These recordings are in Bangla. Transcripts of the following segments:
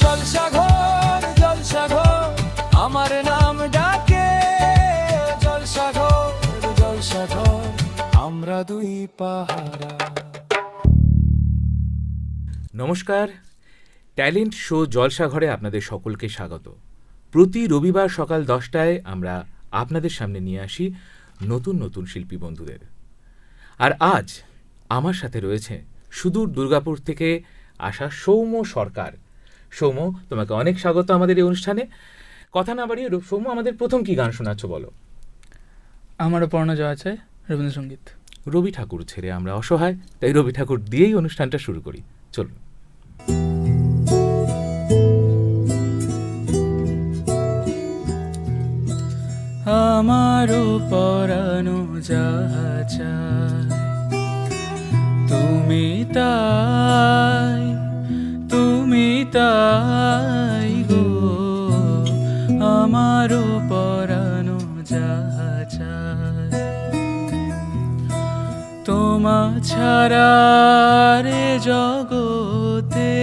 জলসাঘর জলসাঘর আমার নাম ডাকে, জলসাঘর জলসাঘর আমরা দুই পাহারা। নমস্কার, ট্যালেন্ট শো জলসাঘরে আপনাদের সকলকে স্বাগত। প্রতি রবিবার সকাল 10টায় আমরা আপনাদের সামনে নিয়ে আসি নতুন নতুন শিল্পী বন্ধুদের। আর আজ আমার সাথে রয়েছে সুদূর দুর্গাপুর থেকে আসা সৌম্য সরকার। সৌম্য, তোমাকে অনেক স্বাগত আমাদের এই অনুষ্ঠানে। কথা না বাড়িয়ে সৌম্য, আমাদের প্রথম কি গান শোনাচ্ছ বলো? আমারও পড়ানো যাওয়া চাই রবীন্দ্রসঙ্গীত। রবি ঠাকুর ছেড়ে আমরা অসহায়, তাই রবি ঠাকুর দিয়েই অনুষ্ঠানটা শুরু করি। চলুন। আমারও পরানো যাহা চাই, তুমি তাই গো। আমারও পরানো যাহা চাই, তোমা ছাড়া রে জগতে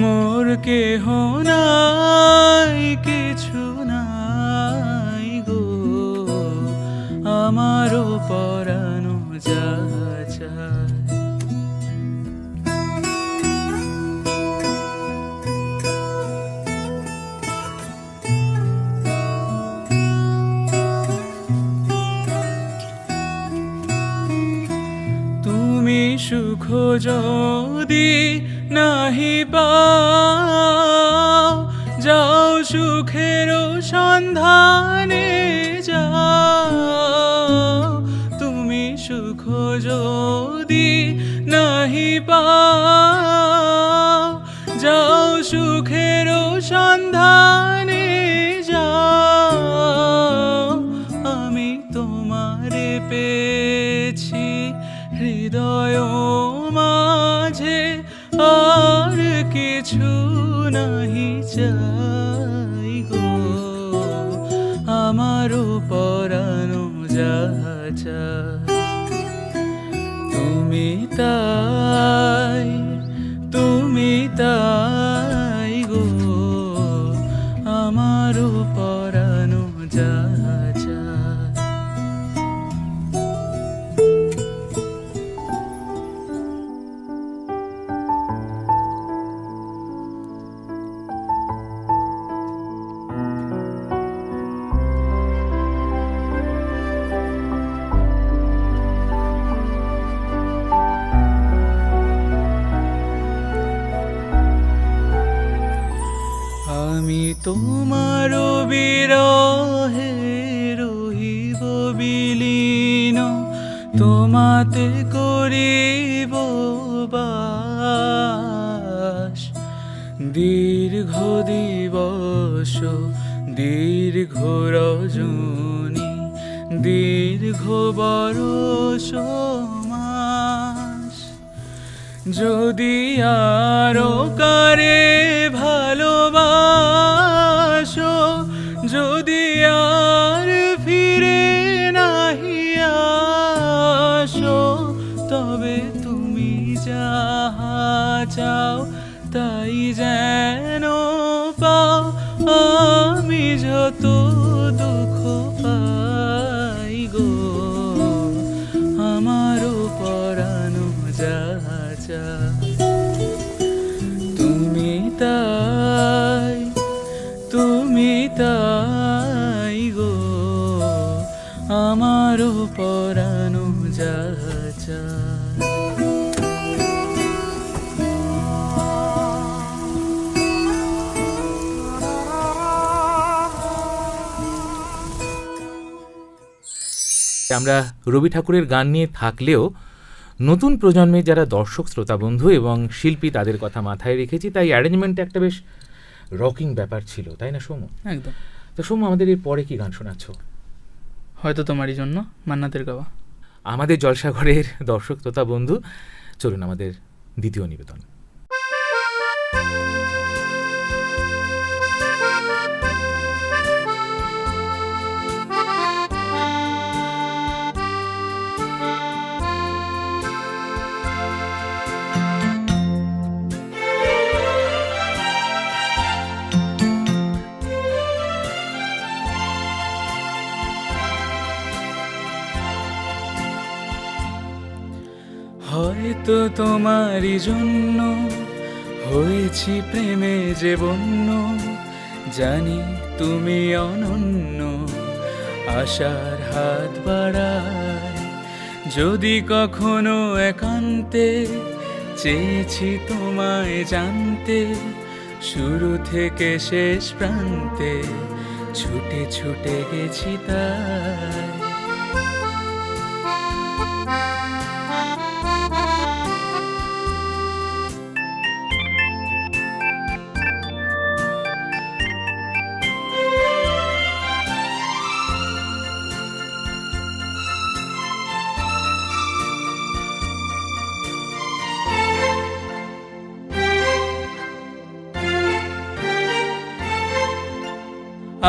মোর কেহ নাই, কিছু নাই গো। আমারও পরানো যাহা চাই। তুমি সুখ যদি নাহি পাও, যাও সুখের সন্ধানে যাও। তুমি সুখ যদি নাহি পাও, যাও সুখের সন্ধানে যাও। আমি তোমারে পেয়েছি হৃদয় মাঝে, আর কিছু নাহি চাই গো। আমারও পরানো যাহা চাই, তুমি তাই গো। আমারও পরানো যাহা চাই। আমি তোমার বিরহে রহিব বিলীন, তোমাতে করিব বাস। দীর্ঘ দিবস দীর্ঘ রজনী, দীর্ঘ বরষ মাস। যদি আরো কারে ভালোবাসো, যদি আর ফিরে নাহি আসো, তবে তুমি যাহা চাও তাই যেন পাও। আমি যত দুঃখ পাই গো, আমারও পরানো যাহা চাই। তুমি তাই গো। আমারও পরানো যাহা চাই। আমরা রবি ঠাকুরের গান নিয়ে থাকলেও নতুন প্রজন্মের যারা দর্শক শ্রোতা বন্ধু এবং শিল্পী, তাদের কথা মাথায় রেখেছি, তাই অ্যারেঞ্জমেন্টটা একটা বেশ রকিং ব্যাপার ছিল, তাই না সৌম্য? একদম। তো সৌম্য, আমাদের এর পরে কি গান শোনাচ্ছ? হয়তো তোমারই জন্য, মান্নাতের গাওয়া। আমাদের জলসাঘরের দর্শক শ্রোতা বন্ধু, চলুন আমাদের দ্বিতীয় নিবেদন। তোমারই জন্য হয়েছি প্রেমে যে বন্য, জানি তুমি অনন্য, আশার হাত বাড়ায়। যদি কখনো একান্তে চেয়েছি তোমায় জানতে, শুরু থেকে শেষ প্রান্তে ছুটে ছুটে গেছি তাই।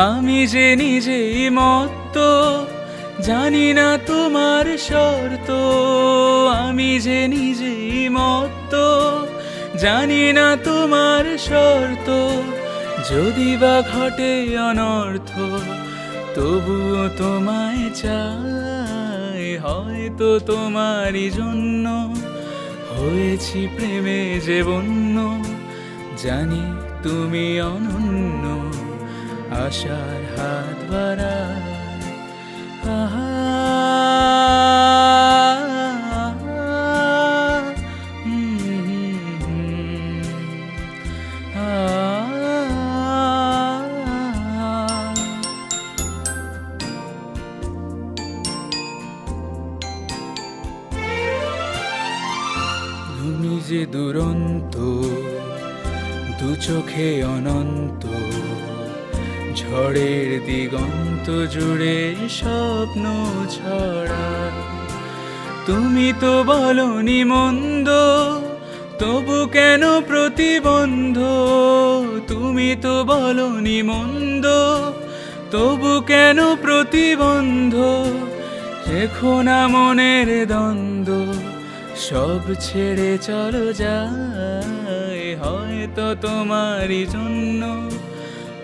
আমি যে নিজেই মত্ত, জানি না তোমার শর্ত। আমি যে নিজেই মত্ত, জানি না তোমার শর্ত। যদি বা ঘটে অনর্থ, তবুও তোমায় চাই। হয়তো তোমারই জন্য হয়েছি প্রেমে যে বন্য, জানি তুমি অনন্য, আশার হাত বাড়ায়। আহা, তুমি যে দুরন্ত, দু চোখে অনন্ত, ঝড়ের দিগন্ত জুড়ে স্বপ্ন ছড়া। তুমি তো বলনি মন্দ, তবু কেন প্রতিবন্ধ? তুমি তো বলনি মন্দ, তবু কেন প্রতিবন্ধ? রেখো না মনের দ্বন্দ্ব, সব ছেড়ে চলো যাই। হয়তো তোমারই জন্য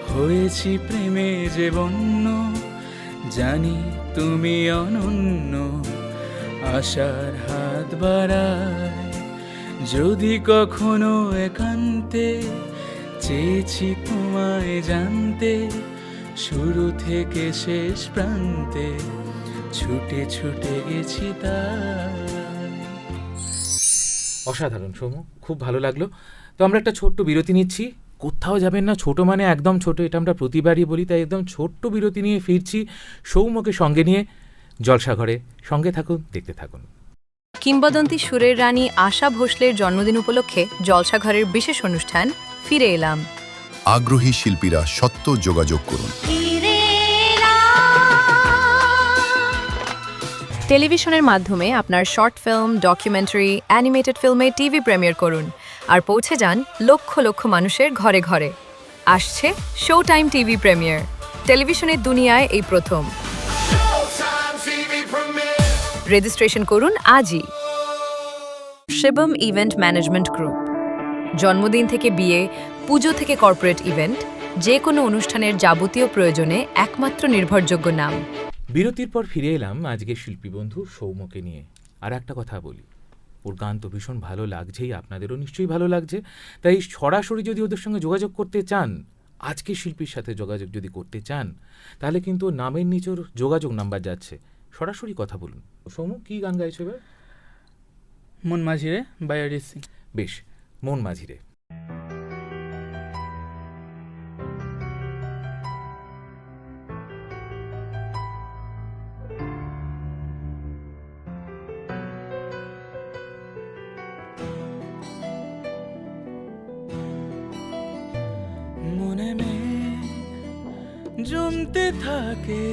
হয়েছি প্রেমে যে বন্য, জানি তুমি অনন্য, আশার হাত বাড়ায়। যদি কখনো একান্তে চেয়েছি তোমায় জানতে, শুরু থেকে শেষ প্রান্তে ছুটে ছুটে গেছি তাই। অসাধারণ সৌম্য, খুব ভালো লাগলো। তো আমরা একটা ছোট্ট বিরতি নিচ্ছি। কোথাও যাবেন না, ছোট মানে একদম ছোট, এটা আমরা প্রতিবারই বলি, তাই একদম ছোট্ট বিরতি নিয়ে ফিরছি সৌম্যকে সঙ্গে নিয়ে জলসাঘরে। সঙ্গে থাকুন, দেখতে থাকুন। কিংবদন্তি সুরের রানী আশা ভোসলের জন্মদিন উপলক্ষে জলসাঘরের বিশেষ অনুষ্ঠান ফিরে এলাম। আগ্রহী শিল্পীরা সত্য যোগাযোগ করুন। টেলিভিশনের মাধ্যমে আপনার শর্ট ফিল্ম, ডকুমেন্টারি, অ্যানিমেটেড ফিল্মে টিভি প্রিমিয়ার করুন আর পৌঁছে যান লক্ষ লক্ষ মানুষের ঘরে ঘরে। আসছে শো টাইম টিভি প্রিমিয়ার, টেলিভিশনের দুনিয়ায় এই প্রথম। রেজিস্ট্রেশন করুন আজই। Shivam event management group. জন্মদিন থেকে বিয়ে, পুজো থেকে কর্পোরেট ইভেন্ট, যে কোনো অনুষ্ঠানের যাবতীয় প্রয়োজনে একমাত্র নির্ভরযোগ্য নাম। বিরতির পর ফিরে এলাম আজকে শিল্পী বন্ধু সৌম্যকে নিয়ে। আর একটা কথা বলি, ওর গান তো ভীষণ ভালো লাগছেই, আপনাদেরও নিশ্চয়ই ভালো লাগছে। তাই সরাসরি যদি ওদের সঙ্গে যোগাযোগ করতে চান, আজকে শিল্পীর সাথে যোগাযোগ যদি করতে চান, তাহলে কিন্তু নামের নিচের যোগাযোগ নাম্বার যাচ্ছে, সরাসরি কথা বলুন। সৌম্য, কী গান গাইছো এবার? মন মাঝিরে বাই অরিজিৎ সিং। বেশ, মন মাঝিরে। মনে জমতে থাকে,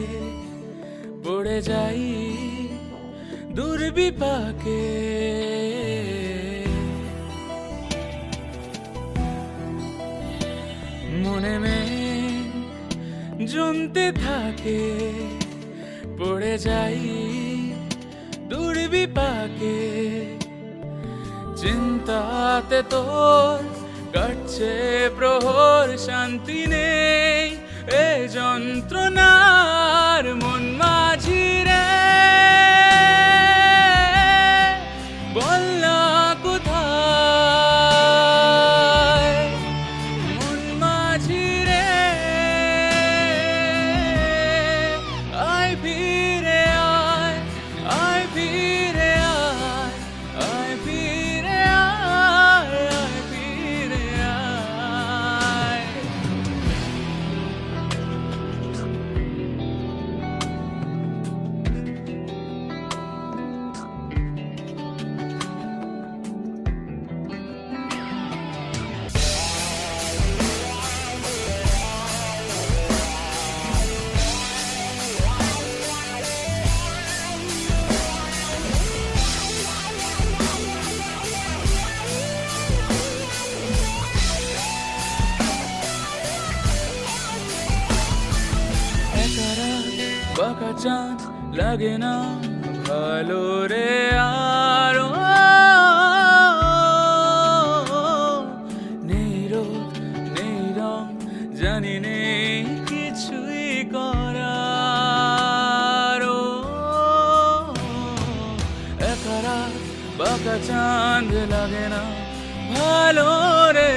পড়ে যাই দুর্বিপাকে। মনে জমতে থাকে, পড়ে যাই দুর্বিপাকে। চিন্তাতে তোর কাটছে প্রহর, শান্তি নেই এ যন্ত্রণার। মন মাঝিরে বল না কোথায় বাঁকা চাঁদ লাগে না ভালো রে আরো নেই রোদ নেই রং জানি নেই কিছুই করার একা রাত বাঁকা চাঁদ লাগে না ভালো রে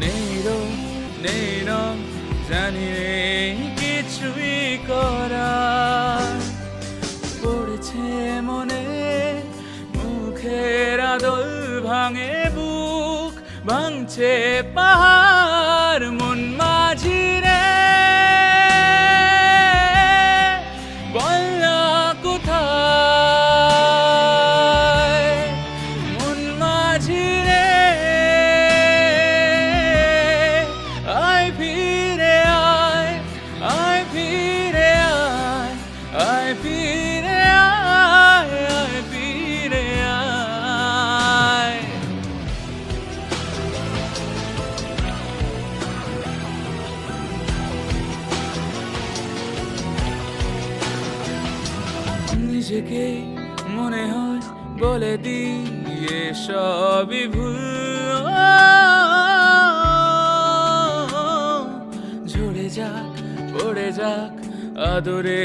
নেই রোদ নেই রং জানি নেই কিছুই করার পড়েছে মনে মুখের আদল ভাঙে বুক ভাঙছে পাহাড় মন মাঝি রে বল না কোথায় মন মাঝি রে আয় ফিরে আয় আয় ফিরে আয় আয় ফিরে আয় আয় ফিরে আয় নিজেকে মনে হয় বলে দিয়ে সবই ভুল ঝরে যাক পড়ে যাক আদরে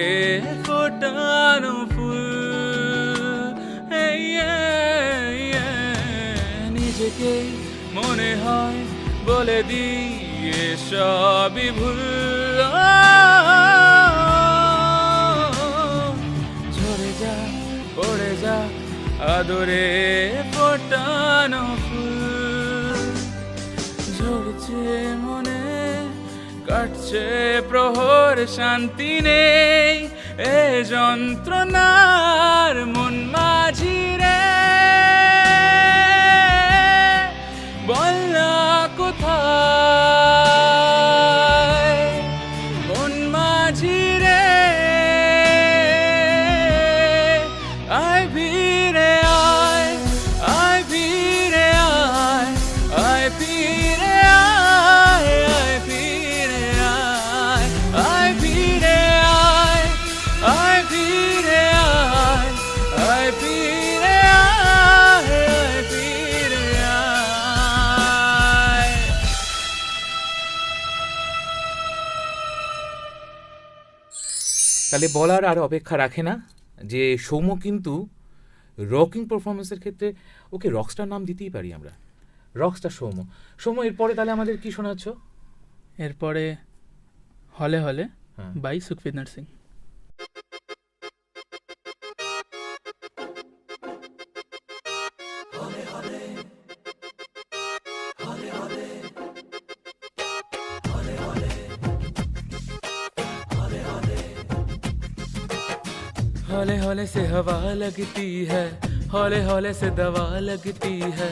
ফোটানো ফুল নিজেকে মনে হয় বলে দিয়ে সবই ভুল ঝরে যাক পড়ে যাক আদরে ফোটানো ফুল ঝরছে মনে কাটছে প্রহর শান্তি নেই এ যন্ত্রণার মন মাঝি রে বল না কোথায় মন মাঝি রে আয় ফিরে আয় আয় ফিরে আয় আয় ফিরে আয় আয় ফিরে আয় আয় ফিরে আয় আয় ফিরে আয় আয় ফিরে আয় আয় ফিরে আয় তাহলে বলার আর অপেক্ষা রাখে না যে সৌম্য কিন্তু রকিং পারফরমেন্সের ক্ষেত্রে ওকে রকস্টার নাম দিতেই পারি আমরা রকস্টার সৌম্য সৌম্য এরপরে তাহলে আমাদের কি শোনাচ্ছ এরপরে হলে হলে হ্যাঁ। বাই সুখবিন্দর সিং हौले हौले से हवा लगती है हौले हौले से दवा लगती है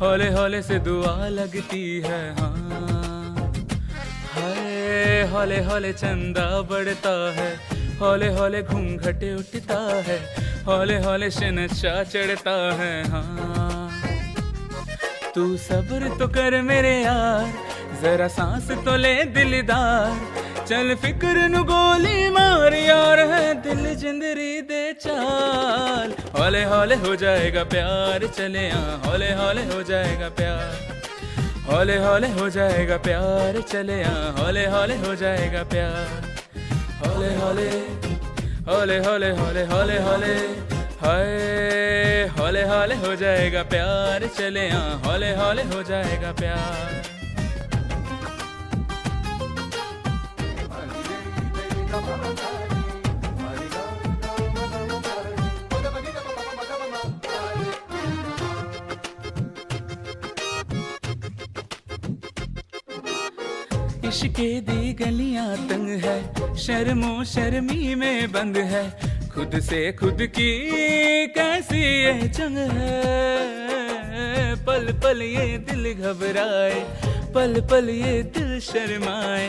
हौले हौले से दुआ लगती है हाँ हाय हौले हौले चंदा बढ़ता है हौले हौले घूंघट उठता है हौले हौले से नशा चढ़ता है हाँ तू सब्र तो कर मेरे यार जरा सांस तो ले दिलदार चल फिक्र नु गोली मार यार है दिल जिंदरी दे चाल हौले हौले हो जाएगा प्यार चले यहाँ हौले हौले हो जाएगा प्यार हौले हौले हो जाएगा प्यार चले यहाँ हौले हौले हो जाएगा प्यार हौले हौले हौले हौले हौले हौले हौले हाय हौले हौले हो जाएगा प्यार चले यहाँ हौले हौले हो जाएगा प्यार इश्क़े दी गलियां तंग है शर्मो शर्मी में बंद है खुद से खुद की कैसी ये जंग है पल पल ये दिल घबराए पल पल ये दिल शर्माए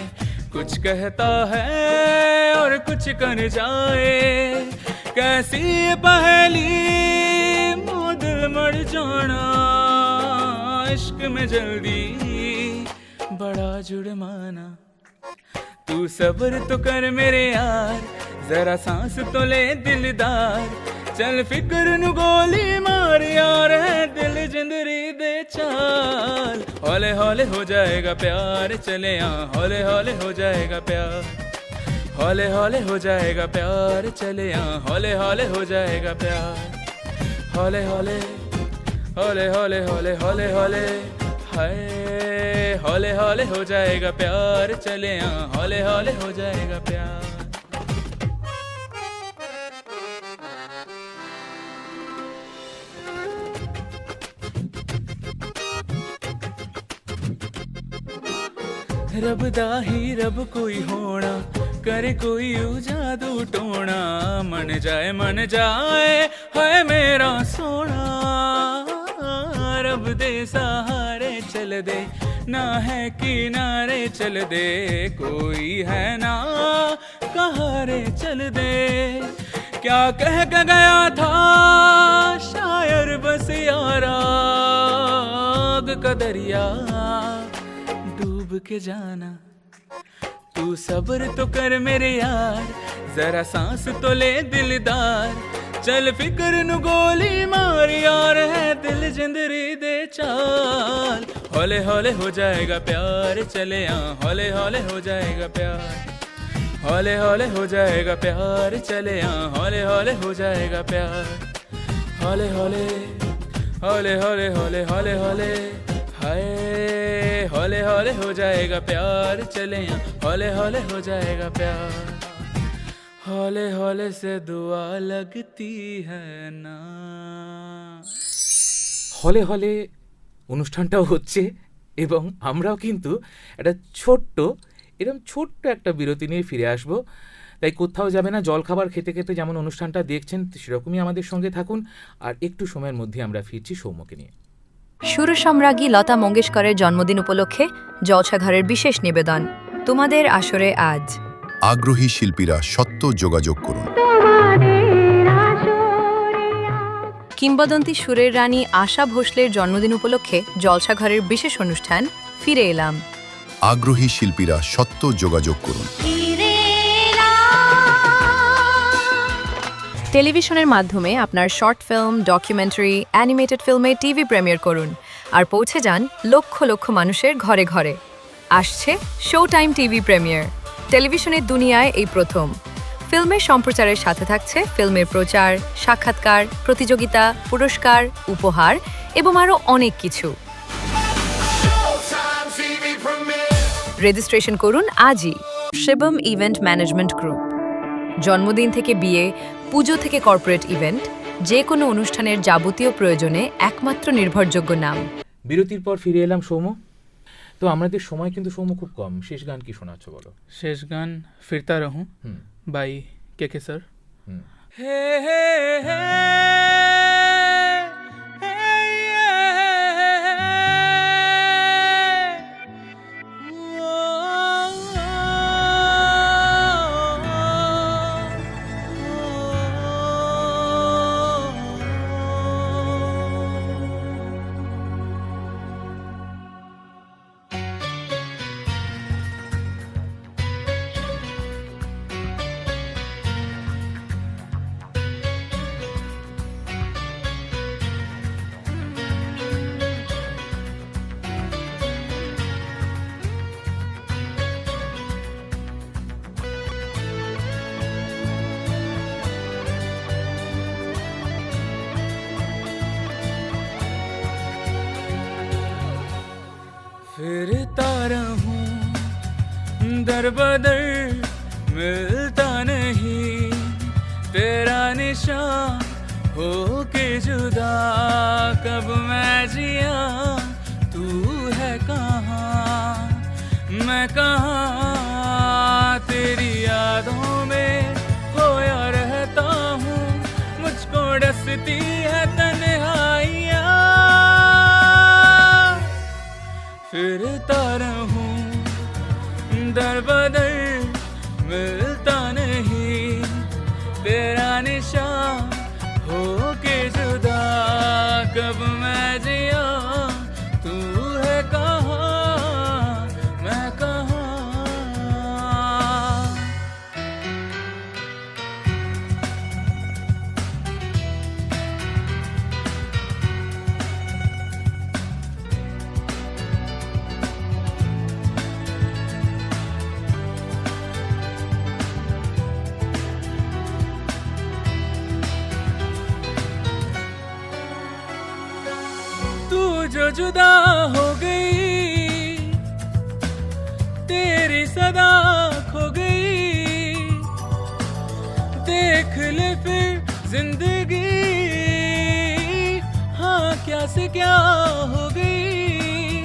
कुछ कहता है और कुछ कर जाए कैसी ये पहेली मुँह दिल मर जाना इश्क में जल्दी बड़ा जुर्माना। तू सब्र तो कर मेरे यार, जरा सांस तो ले दिलदार, चल फिक्र नु गोली मार यार, है दिल जिंदरी दे चाल। हौले हौले हो जाएगा प्यार, चले यहाँ हौले हौले हो जाएगा प्यार, हौले हौले हो जाएगा प्यार, चले यहाँ हौले हौले हो जाएगा प्यार। हौले हौले हौले हौले हौले हौले हौले हाय, हौले हौले हो जाएगा प्यार, चले यहाँ हौले हौले हो जाएगा प्यार। रब दा ही रब कोई होना, करे कोई जादू टोना, मन जाए है मेरा सोना। रब दे सहारे चल दे, ना है किनारे चल दे, कोई है ना कहारे चल दे। क्या कह के गया था शायर बस यारा, आग का दरिया डूब के जाना। तू सब्र तो कर मेरे यार, जरा सांस तो ले दिलदार, चल फिक्र नु गोली मार यार, है दिल जिंदरी दे चाल। हौले हौले हो जाएगा प्यार, चले यहाँ हौले हौले हो जाएगा प्यार, हौले हौले हो जाएगा प्यार, चले यहाँ हौले हौले हो जाएगा प्यार। हौले हौले हौले हौले हौले हौले हौले हाय, हौले हौले हो जाएगा प्यार, चले यहाँ हौले हौले हो जाएगा प्यार। हौले हौले से दुआ लगती है ना। হলে হলে অনুষ্ঠানটাও হচ্ছে এবং আমরাও কিন্তু একটা ছোট্ট একটা বিরতি নিয়ে ফিরে আসব। তাই কোথাও যাবে না, জলখাবার খেতে খেতে যেমন অনুষ্ঠানটা দেখছেন সেরকমই আমাদের সঙ্গে থাকুন। আর একটু সময়ের মধ্যে আমরা ফিরছি সৌম্যকে নিয়ে। সুরসম্রাজ্ঞী লতা মঙ্গেশকরের জন্মদিন উপলক্ষে জলসাঘরের বিশেষ নিবেদন, তোমাদের আসরে আজ। আগ্রহী শিল্পীরা সত্য যোগাযোগ করুন। কিংবদন্তি সুরের রানী আশা ভোসলের জন্মদিন উপলক্ষে জলসাঘরের বিশেষ অনুষ্ঠান ফিরে এলাম। আগ্রহী শিল্পীরা সত্য যোগাযোগ করুন। টেলিভিশনের মাধ্যমে আপনার শর্ট ফিল্ম, ডকুমেন্টারি, অ্যানিমেটেড ফিল্মে টিভি প্রিমিয়ার করুন আর পৌঁছে যান লক্ষ লক্ষ মানুষের ঘরে ঘরে। আসছে শো টাইম টিভি প্রিমিয়ার, টেলিভিশনের দুনিয়ায় এই প্রথম। ফিল্মের সম্প্রচারের সাথে থাকছে ফিল্মের প্রচার, সাক্ষাৎকার, প্রতিযোগিতা, পুরস্কার, উপহার এবং আরও অনেক কিছু। রেজিস্ট্রেশন করুন আজই। Shivam event management group. জন্মদিন থেকে বিয়ে, পুজো থেকে কর্পোরেট ইভেন্ট, যে কোনো অনুষ্ঠানের যাবতীয় প্রয়োজনে একমাত্র নির্ভরযোগ্য নাম। বিরতির পর ফিরে এলাম সৌম্য। তো আমাদের সময় কিন্তু সৌম্য খুব কম, শেষ গান কি শোনাচ্ছ বলো? शेष गान फिरता रहूं बाई के सर। हे हे हे फिरता रहूं दर बदर, मिलता नहीं तेरा निशान हो के जुदा। कब मैं जिया तू है कहाँ, मैं कहाँ तेरी यादों में खोया रहता हूँ। मुझको डसती है तन्हाइयाँ, फिरता रहूं दर बदर, मिलता नहीं तेरा निशान हो के जुदा। कब मैं जिया तू है कहाँ, जो जुदा हो गई, तेरी सदा खो गई, देख ले फिर जिंदगी, हाँ क्या से क्या हो गई।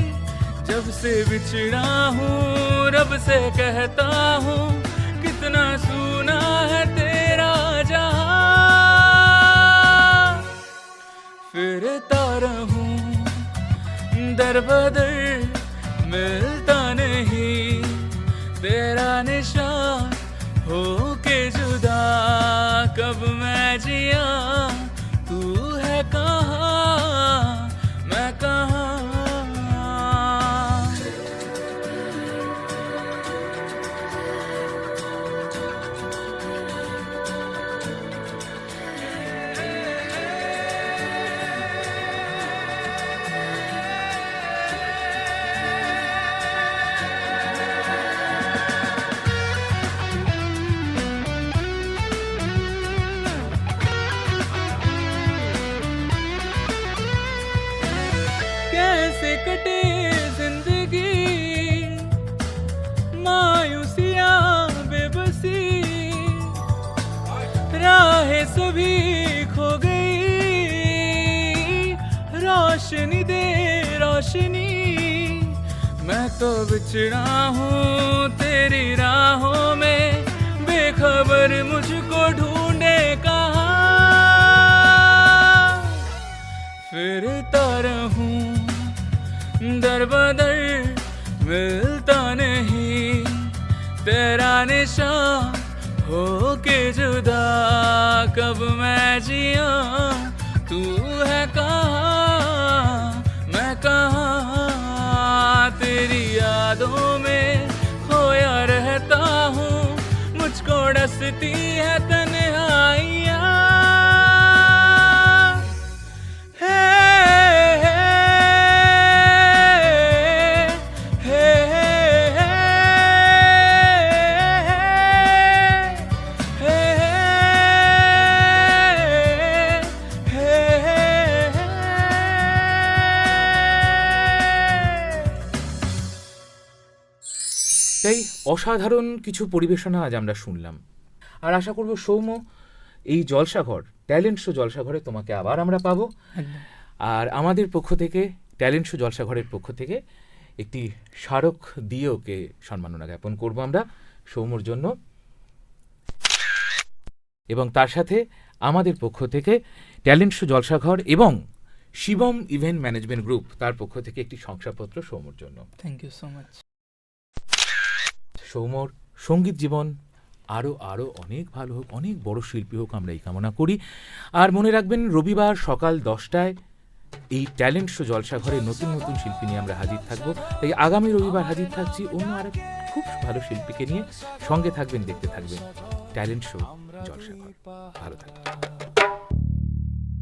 जब से बिछड़ा हूँ रब से कहता हूँ, कितना सूना है तेरा जहां। फिरता रहूं दर बदर, मिलता नहीं तेरा निशान, हो के जुदा कब मैं जिया, तू है कहाँ मैं कहाँ। कैसे कटे जिंदगी, मायूसियाँ बेबसी, राहें सभी खो गई, रोशनी दे रोशनी। मैं तो बिछड़ा हूँ तेरी राहों में, बेखबर मुझको ढूंढे कहाँ। फिरता रहूं दर बदर, मिलता नहीं तेरा निशान, हो के जुदा कब मैं जिया, तू है कहाँ मैं कहाँ। तेरी यादों में खोया रहता हूँ, मुझको डसती है तन्हाइयाँ। তাই অসাধারণ কিছু পরিবেশনা আজ আমরা শুনলাম, আর আশা করব সৌম্য এই জলসাঘর ট্যালেন্ট শো জলসাঘরে তোমাকে আবার আমরা পাবো। আর আমাদের পক্ষ থেকে ট্যালেন্ট শো জলসাঘরের পক্ষ থেকে একটি স্মারক দিয়ে ওকে সম্মাননা জ্ঞাপন করব আমরা সৌম্যর জন্য, এবং তার সাথে আমাদের পক্ষ থেকে ট্যালেন্ট শো জলসাঘর এবং শিবম ইভেন্ট ম্যানেজমেন্ট গ্রুপ তার পক্ষ থেকে একটি শংসাপত্র সৌম্যর জন্য। Thank you so much. সৌম্যর সঙ্গীত জীবন আরও আরও অনেক ভালো হোক, অনেক বড় শিল্পী হোক, আমরা এই কামনা করি। আর মনে রাখবেন রবিবার সকাল 10টায় এই ট্যালেন্ট শো জলসাঘরে নতুন নতুন শিল্পী নিয়ে আমরা হাজির থাকবো। তাই আগামী রবিবার হাজির থাকছি অন্য আরেক খুব ভালো শিল্পীকে নিয়ে। সঙ্গে থাকবেন, দেখতে থাকবেন ট্যালেন্ট শো জলসাঘর। ভালো থাকবেন।